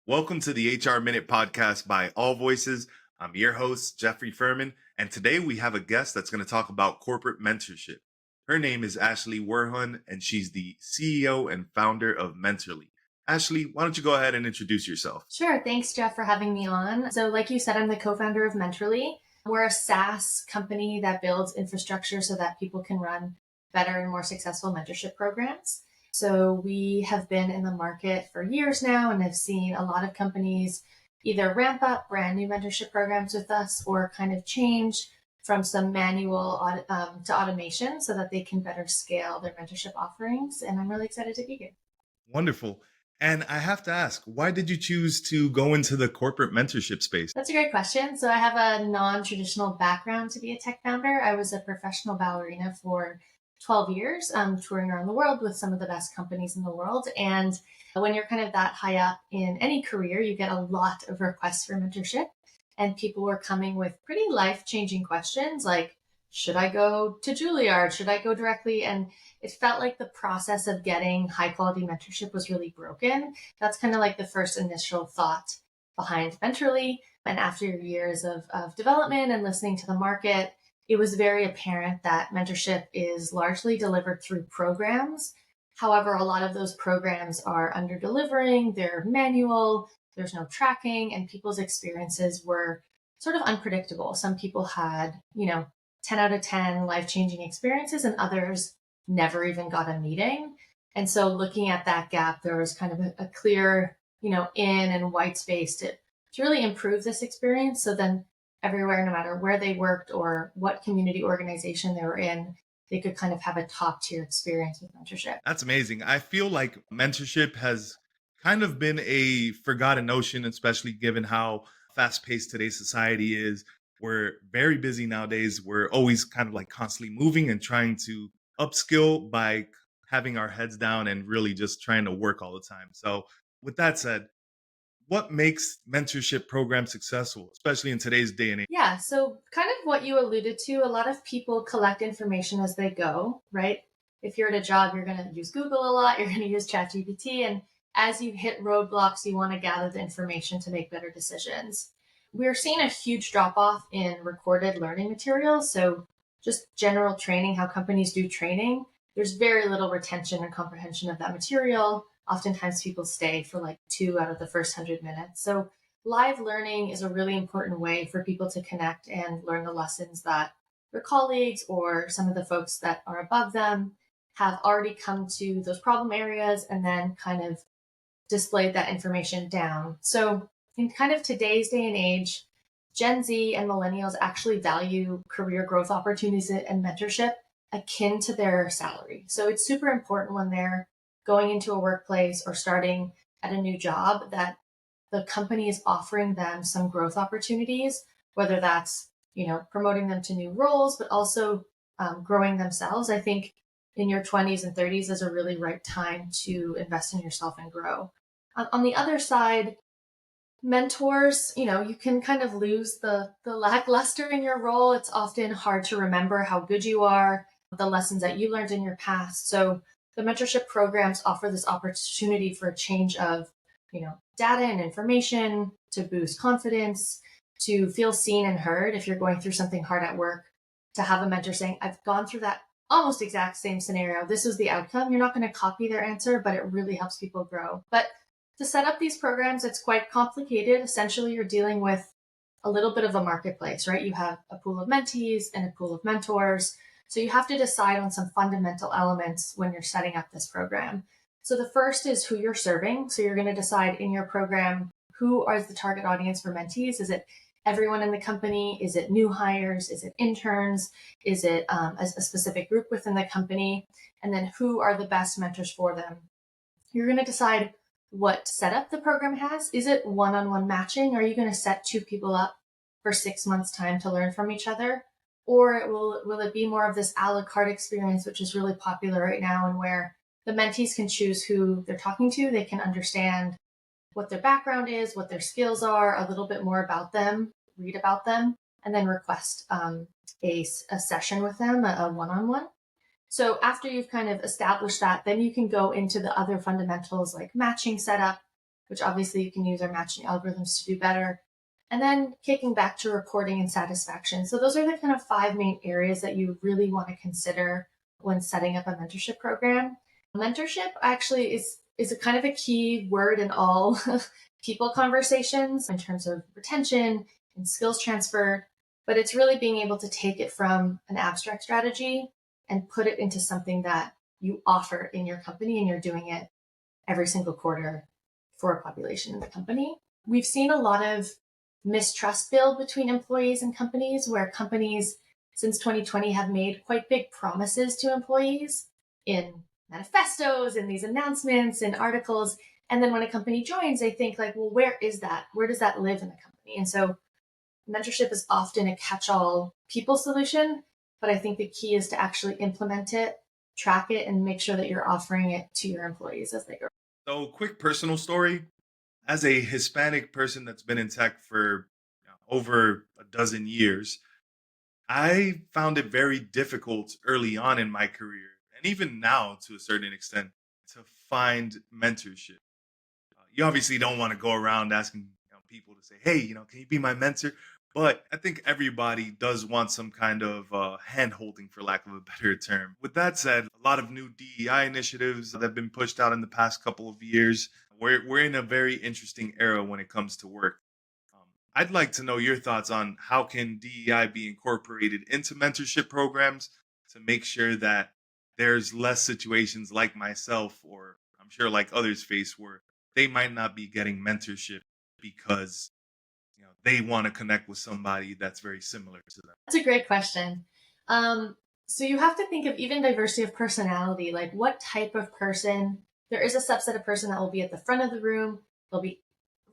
Welcome to the HR Minute podcast by AllVoices. I'm your host, Jeffrey Fermin, and today we have a guest that's going to talk about corporate mentorship. Her name is Ashley Werhun, and she's the CEO and founder of Mentorly. Ashley, why don't you go ahead and introduce yourself? Sure. Thanks, Jeff, for having me on. So, like you said, I'm the co-founder of Mentorly. We're a SaaS company that builds infrastructure so that people can run better and more successful mentorship programs. So we have been in the market for years now and have seen a lot of companies either ramp up brand new mentorship programs with us or kind of change from some manual to automation so that they can better scale their mentorship offerings. And I'm really excited to be here. Wonderful. And I have to ask, why did you choose to go into the corporate mentorship space? That's a great question. So I have a non-traditional background to be a tech founder. I was a professional ballerina for 12 years, touring around the world with some of the best companies in the world. And when you're kind of that high up in any career, you get a lot of requests for mentorship. And people were coming with pretty life-changing questions like, should I go to Juilliard? Should I go directly? And it felt like the process of getting high quality mentorship was really broken. That's kind of like the first initial thought behind Mentorly. And after years of development and listening to the market, it was very apparent that mentorship is largely delivered through programs. However, a lot of those programs are under delivering, they're manual, there's no tracking, and people's experiences were sort of unpredictable. Some people had, 10 out of 10 life changing experiences, and others never even got a meeting. And so looking at that gap, there was kind of a clear, in and white space to really improve this experience. So then everywhere, no matter where they worked or what community organization they were in, they could kind of have a top tier experience with mentorship. That's amazing. I feel like mentorship has kind of been a forgotten notion, especially given how fast paced today's society is. We're very busy nowadays. We're always kind of like constantly moving and trying to upskill by having our heads down and really just trying to work all the time. So, with that said, what makes mentorship programs successful, especially in today's day and age? Yeah, so kind of what you alluded to, a lot of people collect information as they go, right? If you're at a job, you're going to use Google a lot, you're going to use ChatGPT, and as you hit roadblocks, you want to gather the information to make better decisions. We're seeing a huge drop off in recorded learning materials. So, just general training, how companies do training, there's very little retention and comprehension of that material. Oftentimes, people stay for like 2 out of the first 100 minutes. So, live learning is a really important way for people to connect and learn the lessons that their colleagues or some of the folks that are above them have already come to those problem areas and then kind of displayed that information down. So, in kind of today's day and age, Gen Z and millennials actually value career growth opportunities and mentorship akin to their salary. So, it's super important when they're going into a workplace or starting at a new job that the company is offering them some growth opportunities, whether that's, promoting them to new roles, but also growing themselves. I think in your 20s and 30s is a really right time to invest in yourself and grow. On the other side, mentors, you can kind of lose the lackluster in your role. It's often hard to remember how good you are, the lessons that you learned in your past. So the mentorship programs offer this opportunity for a change of, data and information to boost confidence, to feel seen and heard if you're going through something hard at work, to have a mentor saying, I've gone through that almost exact same scenario. This was the outcome. You're not going to copy their answer, but it really helps people grow. But to set up these programs, it's quite complicated. Essentially, you're dealing with a little bit of a marketplace, right? You have a pool of mentees and a pool of mentors. So you have to decide on some fundamental elements when you're setting up this program. So the first is who you're serving. So you're going to decide in your program, who is the target audience for mentees? Is it everyone in the company? Is it new hires? Is it interns? Is it a specific group within the company? And then who are the best mentors for them? You're going to decide what setup the program has. Is it one-on-one matching? Are you going to set two people up for 6 months' time to learn from each other? Or will it be more of this a la carte experience, which is really popular right now, and where the mentees can choose who they're talking to. They can understand what their background is, what their skills are, a little bit more about them, read about them, and then request a session with them, a one-on-one. So after you've kind of established that, then you can go into the other fundamentals like matching setup, which obviously you can use our matching algorithms to do better. And then kicking back to reporting and satisfaction. So those are the kind of five main areas that you really want to consider when setting up a mentorship program. Mentorship actually is a kind of a key word in all people conversations in terms of retention and skills transfer, but it's really being able to take it from an abstract strategy and put it into something that you offer in your company and you're doing it every single quarter for a population in the company. We've seen a lot of mistrust build between employees and companies, where companies since 2020 have made quite big promises to employees in manifestos and these announcements and articles. And then when a company joins, they think like, well, where is that? Where does that live in the company? And so mentorship is often a catch-all people solution, but I think the key is to actually implement it, track it, and make sure that you're offering it to your employees as they grow. So, quick personal story. As a Hispanic person that's been in tech for over a dozen years, I found it very difficult early on in my career, and even now to a certain extent, to find mentorship. You obviously don't want to go around asking people to say, "Hey, can you be my mentor?" But I think everybody does want some kind of hand holding, for lack of a better term. With that said, a lot of new DEI initiatives that have been pushed out in the past couple of years. We're in a very interesting era when it comes to work. I'd like to know your thoughts on how can DEI be incorporated into mentorship programs to make sure that there's less situations like myself, or I'm sure like others face, where they might not be getting mentorship because they want to connect with somebody that's very similar to them. That's a great question. So you have to think of even diversity of personality, like what type of person. There is a subset of person that will be at the front of the room. They'll be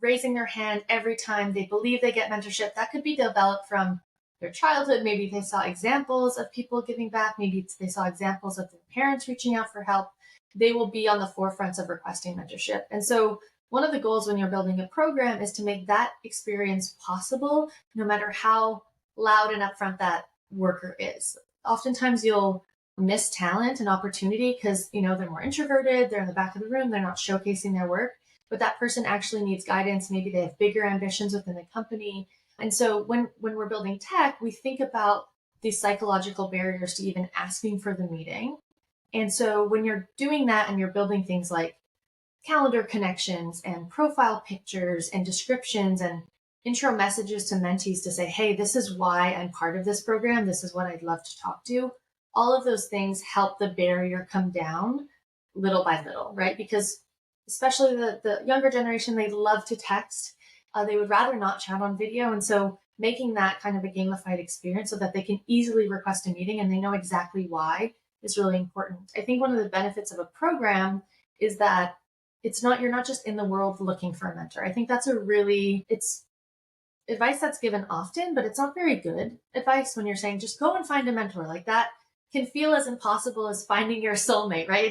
raising their hand every time they believe they get mentorship. That could be developed from their childhood. Maybe they saw examples of people giving back. Maybe they saw examples of their parents reaching out for help. They will be on the forefronts of requesting mentorship. And so one of the goals when you're building a program is to make that experience possible, no matter how loud and upfront that worker is. Oftentimes you'll miss talent and opportunity because, they're more introverted, they're in the back of the room, they're not showcasing their work, but that person actually needs guidance. Maybe they have bigger ambitions within the company. And so when we're building tech, we think about these psychological barriers to even asking for the meeting. And so when you're doing that and you're building things like calendar connections and profile pictures and descriptions and intro messages to mentees to say, hey, this is why I'm part of this program. This is what I'd love to talk to. All of those things help the barrier come down little by little, right? Because especially the younger generation, they love to text. They would rather not chat on video. And so making that kind of a gamified experience so that they can easily request a meeting and they know exactly why is really important. I think one of the benefits of a program is that you're not just in the world looking for a mentor. I think that's it's advice that's given often, but it's not very good advice when you're saying just go and find a mentor. Like that can feel as impossible as finding your soulmate, right?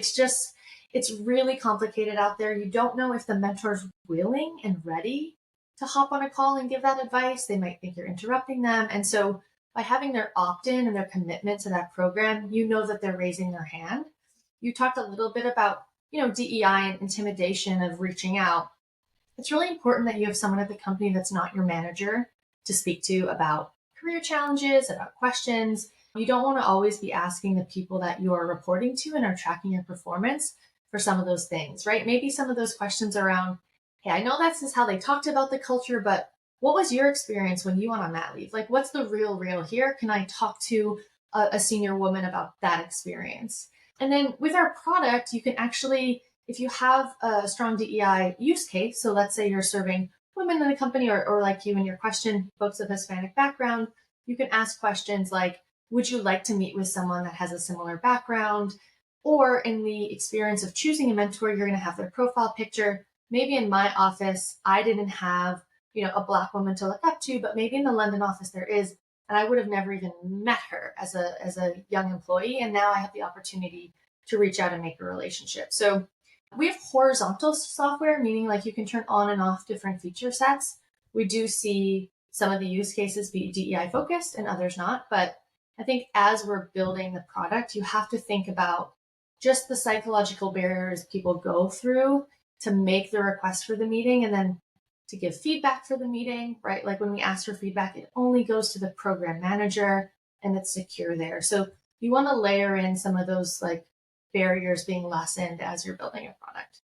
It's really complicated out there. You don't know if the mentor's willing and ready to hop on a call and give that advice. They might think you're interrupting them. And so by having their opt-in and their commitment to that program, you know that they're raising their hand. You talked a little bit about, DEI and intimidation of reaching out. It's really important that you have someone at the company that's not your manager to speak to about career challenges, about questions. You don't want to always be asking the people that you are reporting to and are tracking your performance for some of those things, right? Maybe some of those questions around, hey, I know that's just how they talked about the culture, but what was your experience when you went on mat leave? Like, what's the real here? Can I talk to a senior woman about that experience? And then with our product, you can actually, if you have a strong DEI use case, so let's say you're serving women in the company or like you in your question, folks of Hispanic background, you can ask questions like, would you like to meet with someone that has a similar background? Or in the experience of choosing a mentor, you're going to have their profile picture. Maybe in my office, I didn't have, a Black woman to look up to, but maybe in the London office there is, and I would have never even met her as a young employee. And now I have the opportunity to reach out and make a relationship. So we have horizontal software, meaning like you can turn on and off different feature sets. We do see some of the use cases be DEI focused and others not. But I think as we're building the product, you have to think about just the psychological barriers people go through to make the request for the meeting and then to give feedback for the meeting, right? Like when we ask for feedback, it only goes to the program manager and it's secure there. So you want to layer in some of those like barriers being lessened as you're building a product.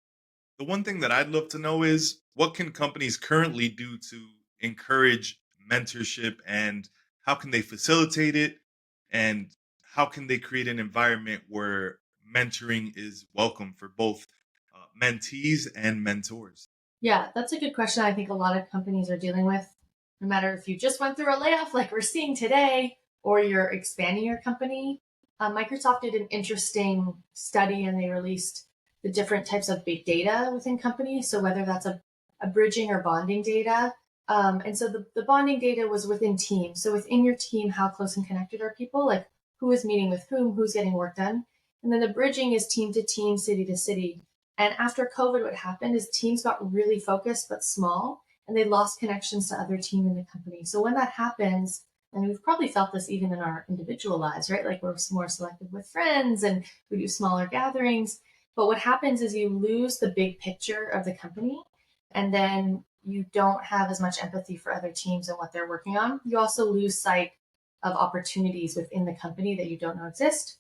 The one thing that I'd love to know is what can companies currently do to encourage mentorship, and how can they facilitate it, and how can they create an environment where mentoring is welcome for both mentees and mentors? Yeah, that's a good question. I think a lot of companies are dealing with, no matter if you just went through a layoff like we're seeing today, or you're expanding your company. Microsoft did an interesting study and they released the different types of big data within companies. So whether that's a bridging or bonding data. And so the bonding data was within teams. So within your team, how close and connected are people? Like who is meeting with whom, who's getting work done. And then the bridging is team to team, city to city. And after COVID, what happened is teams got really focused but small, and they lost connections to other team in the company. So when that happens, and we've probably felt this even in our individual lives, right? Like we're more selective with friends and we do smaller gatherings. But what happens is you lose the big picture of the company, and then you don't have as much empathy for other teams and what they're working on. You also lose sight of opportunities within the company that you don't know exist.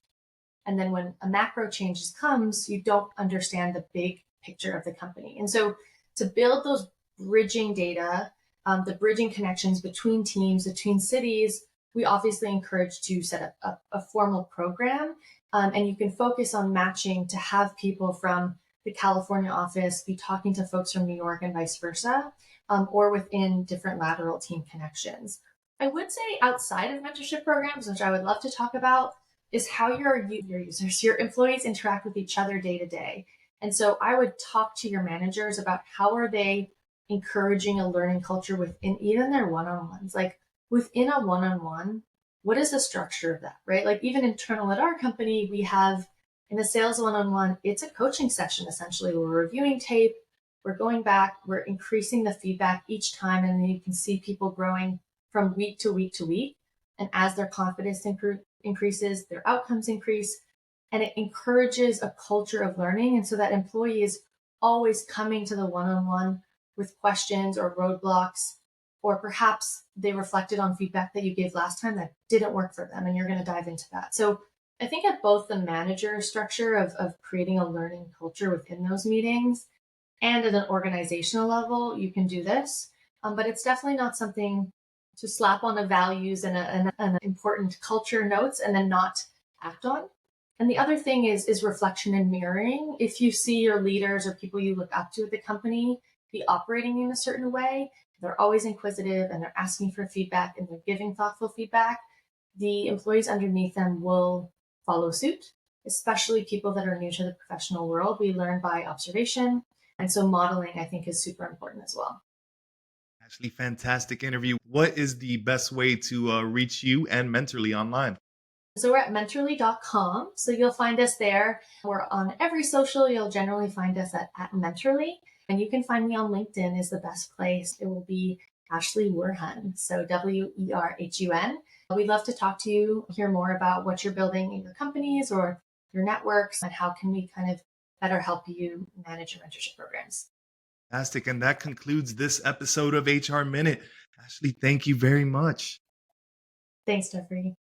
And then when a macro changes comes, you don't understand the big picture of the company. And so to build those bridging data, the bridging connections between teams, between cities, we obviously encourage to set up a formal program. And you can focus on matching to have people from the California office be talking to folks from New York and vice versa, or within different lateral team connections. I would say outside of mentorship programs, which I would love to talk about, is how your users, your employees interact with each other day to day. And so I would talk to your managers about how are they encouraging a learning culture within even their one-on-ones. Like within a one-on-one, what is the structure of that, right? Like even internal at our company, we have in a sales one-on-one, it's a coaching session essentially. We're reviewing tape, we're going back, we're increasing the feedback each time, and then you can see people growing from week to week to week. And as their confidence increases, their outcomes increase, and it encourages a culture of learning. And so that employee is always coming to the one-on-one with questions or roadblocks, or perhaps they reflected on feedback that you gave last time that didn't work for them, and you're going to dive into that. So I think at both the manager structure of creating a learning culture within those meetings and at an organizational level, you can do this. But it's definitely not something to slap on the values and important culture notes and then not act on. And the other thing is reflection and mirroring. If you see your leaders or people you look up to at the company be operating in a certain way, they're always inquisitive and they're asking for feedback and they're giving thoughtful feedback, the employees underneath them will follow suit, especially people that are new to the professional world. We learn by observation. And so modeling, I think, is super important as well. Ashley, fantastic interview. What is the best way to reach you and Mentorly online? So we're at mentorly.com. So you'll find us there. We're on every social. You'll generally find us at Mentorly. And you can find me on LinkedIn is the best place. It will be Ashley Werhun. So Werhun. We'd love to talk to you, hear more about what you're building in your companies or your networks, and how can we kind of better help you manage your mentorship programs. Fantastic. And that concludes this episode of HR Minute. Ashley, thank you very much. Thanks, Jeffrey.